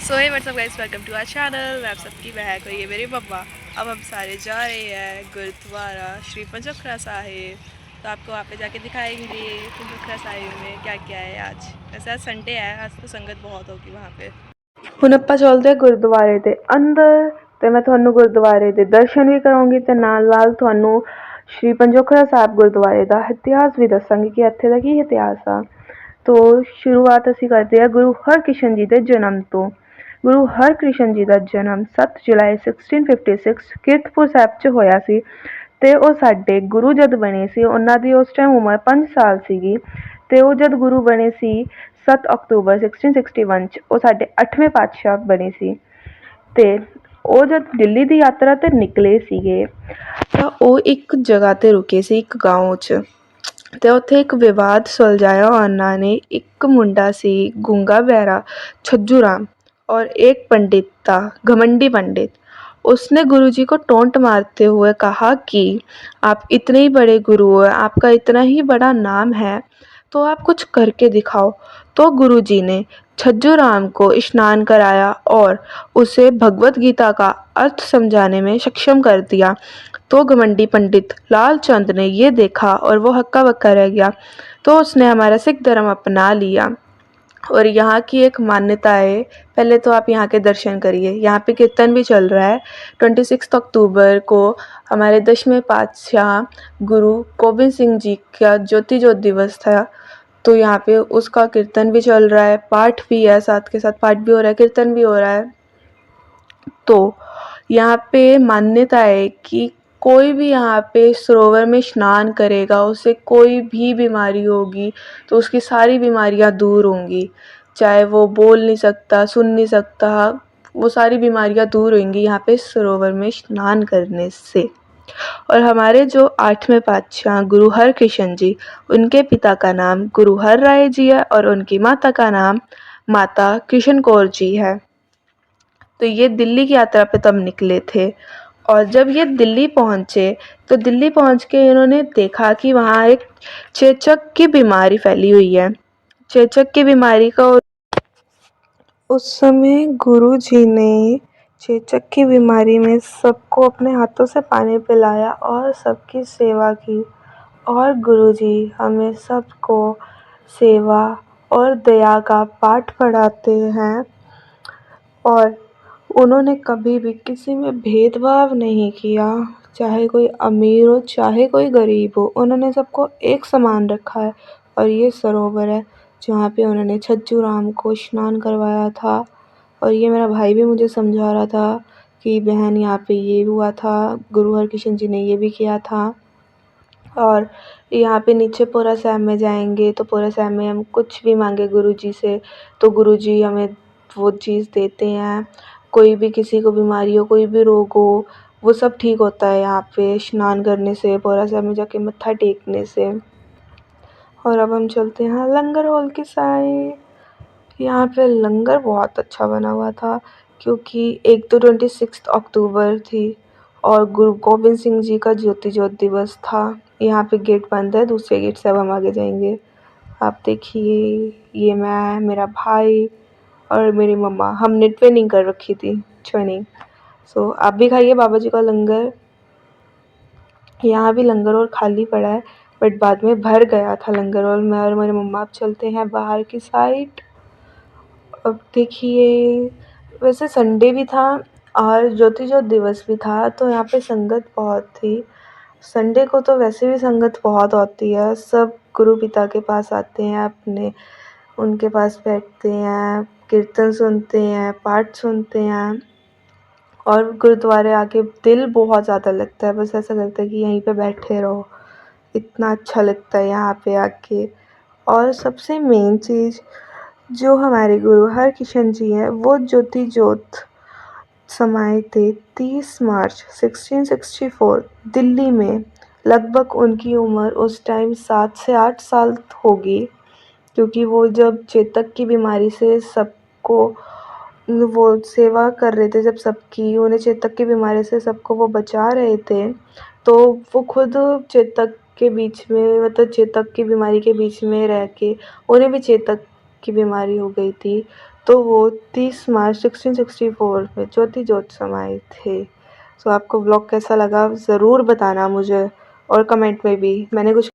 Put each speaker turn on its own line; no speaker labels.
So hey what's up guys, welcome to our channel. मैं आप सबकी बहन और ये मेरी मम्मा। अब हम सारे जा रहे हैं गुरुद्वारा श्री पंचोखरा साहिब। तो आपको वहाँ पे जाके दिखाएंगे पंचोखरा साहिब में क्या क्या है। आज वैसे आज संडे है, आज तो संगत बहुत होगी वहाँ पे।
ਹੁਣ ਆਪਾਂ ਚੱਲਦੇ ਹਾਂ ਗੁਰਦੁਆਰੇ ਦੇ ਅੰਦਰ ਤੇ ਮੈਂ ਤੁਹਾਨੂੰ ਗੁਰਦੁਆਰੇ ਦੇ ਦਰਸ਼ਨ ਵੀ ਕਰਾਉਂਗੀ ਤੇ ਨਾਲ ਤੁਹਾਨੂੰ ਸ਼੍ਰੀ ਪੰਜੋਖਰਾ ਸਾਹਿਬ ਗੁਰਦੁਆਰੇ ਦਾ ਇਤਿਹਾਸ ਵੀ ਦੱਸਾਂਗੀ ਕਿ ਇੱਥੇ ਦਾ ਕੀ ਇਤਿਹਾਸ ਆ। ਤੋ ਸ਼ੁਰੂਆਤ ਅਸੀਂ ਕਰਦੇ ਹਾਂ ਗੁਰੂ ਹਰਕ੍ਰਿਸ਼ਨ ਜੀ ਦੇ ਜਨਮ ਤੋਂ। ਗੁਰੂ ਹਰਕ੍ਰਿਸ਼ਨ ਜੀ ਦਾ ਜਨਮ 7 ਜੁਲਾਈ 1656 ਕੀਰਤਪੁਰ ਸਾਹਿਬ 'ਚ ਹੋਇਆ ਸੀ ਤੇ ਉਹ ਸਾਡੇ ਗੁਰੂ ਜਦ ਬਣੇ ਸੀ ਉਹਨਾਂ ਦੀ ਉਸ ਟਾਈਮ ਉਮਰ 5 ਸਾਲ ਸੀਗੀ ਤੇ ਉਹ ਜਦ ਗੁਰੂ ਬਣੇ ਸੀ 7 ਅਕਤੂਬਰ 1661 'ਚ ਉਹ ਸਾਡੇ 8ਵੇਂ ਪਾਤਸ਼ਾਹ ਬਣੇ ਸੀ ਤੇ ਉਹ ਜਦ ਦਿੱਲੀ ਦੀ ਯਾਤਰਾ ਤੇ ਨਿਕਲੇ ਸੀਗੇ ਤਾਂ ਉਹ ਇੱਕ ਜਗ੍ਹਾ ਤੇ ਰੁਕੇ ਸੀ, ਇੱਕ ਗਾਉਂ 'ਚ ਤੇ ਉੱਥੇ ਇੱਕ ਵਿਵਾਦ ਸੁਲਝਾਇਆ ਉਹਨਾਂ ਨੇ। ਇੱਕ ਮੁੰਡਾ ਸੀ ਗੂੰਗਾ ਬਹਿਰਾ ਛੱਜੂ ਰਾਮ और एक पंडित था घमंडी पंडित। उसने गुरु जी को टोंट मारते हुए कहा कि आप इतने ही बड़े गुरु हो, आपका इतना ही बड़ा नाम है, तो आप कुछ करके दिखाओ। तो गुरु जी ने छज्जू राम को स्नान कराया और उसे भगवत गीता का अर्थ समझाने में सक्षम कर दिया। तो घमंडी पंडित लालचंद ने ये देखा और वो हक्का बक्का रह गया। तो उसने हमारा सिख धर्म अपना लिया। और यहाँ की एक मान्यता है, पहले तो आप यहाँ के दर्शन करिए। यहाँ पे कीर्तन भी चल रहा है। 26 अक्टूबर को हमारे 10वें पातशाह गुरु गोबिंद सिंह जी का ज्योति ज्योत दिवस था, तो यहाँ पे उसका कीर्तन भी चल रहा है, पाठ भी है, साथ के साथ पाठ भी हो रहा है, कीर्तन भी हो रहा है। तो यहाँ पे मान्यता है कि कोई भी यहाँ पे सरोवर में स्नान करेगा उसे कोई भी बीमारी होगी तो उसकी सारी बीमारियाँ दूर होंगी। चाहे वो बोल नहीं सकता, सुन नहीं सकता, वो सारी बीमारियाँ दूर होंगी यहाँ पे सरोवर में स्नान करने से। और हमारे जो 8वें पातशाह गुरु हरकृष्ण जी, उनके पिता का नाम गुरु हर राय जी है और उनकी माता का नाम माता कृष्ण कौर जी है। तो ये दिल्ली की यात्रा पे तब निकले थे और जब ये दिल्ली पहुँचे तो दिल्ली पहुँच के इन्होंने देखा कि वहाँ एक चेचक की बीमारी फैली हुई है। चेचक की बीमारी का उस समय गुरु जी ने चेचक की बीमारी में सबको अपने हाथों से पानी पिलाया और सबकी सेवा की। और गुरु जी हमें सबको सेवा और दया का पाठ पढ़ाते हैं और उन्होंने कभी भी किसी में भेदभाव नहीं किया, चाहे कोई अमीर हो चाहे कोई गरीब हो, उन्होंने सबको एक समान रखा है। और ये सरोवर है जहाँ पे उन्होंने छज्जू राम को स्नान करवाया था। और ये मेरा भाई भी मुझे समझा रहा था कि बहन यहाँ पे ये हुआ था, गुरु हरकृष्ण जी ने ये भी किया था। और यहाँ पे नीचे पोरा साहिब में जाएंगे तो पोरा साहिब में हम कुछ भी मांगे गुरु जी से तो गुरु जी हमें वो चीज़ देते हैं। कोई भी किसी को बीमारी हो, कोई भी रोग हो, वो सब ठीक होता है यहाँ पे स्नान करने से, पोरा साहिब में जाके मत्था टेकने से। और अब हम चलते हैं लंगर हॉल की साइड। यहाँ पे लंगर बहुत अच्छा बना हुआ था क्योंकि एक तो 26 अक्टूबर थी और गुरु गोबिंद सिंह जी का ज्योति ज्योत दिवस था। यहाँ पे गेट बंद है, दूसरे गेट से अब हम आगे जाएंगे। आप देखिए, ये मैं, मेरा भाई और मेरी मम्मा, हमने ट्रेनिंग कर रखी थी, ट्रेनिंग। सो आप भी खाइए बाबा जी का लंगर। यहाँ भी लंगर और खाली पड़ा है बट बाद में भर गया था लंगर और मैं और मेरी मम्मा अब चलते हैं बाहर की साइड। अब देखिए, वैसे संडे भी था और ज्योति ज्योत दिवस भी था तो यहाँ पे संगत बहुत थी। संडे को तो वैसे भी संगत बहुत होती है, सब गुरु पिता के पास आते हैं, अपने उनके पास बैठते हैं, कीर्तन सुनते हैं, पाठ सुनते हैं और गुरुद्वारे आके दिल बहुत ज़्यादा लगता है। बस ऐसा लगता है कि यहीं पे बैठे रहो, इतना अच्छा लगता है यहाँ पे आके। और सबसे मेन चीज़ जो हमारे गुरु हरकृष्ण जी हैं वो ज्योति ज्योत समाए थे 30 मार्च 1664 दिल्ली में। लगभग उनकी उम्र उस टाइम 7 से 8 साल होगी क्योंकि वो जब चेतक की बीमारी से सबको वो सेवा कर रहे थे, जब सबकी उन्हें चेतक की बीमारी से सबको वो बचा रहे थे तो वो खुद चेतक के बीच में, मतलब चेतक की बीमारी के बीच में रह के उन्हें भी चेतक की बीमारी हो गई थी। तो वो 30 मार्च 1664 में ज्योति ज्योत समाए थे। सो आपको व्लॉग कैसा लगा ज़रूर बताना मुझे, और कमेंट में भी। मैंने कुछ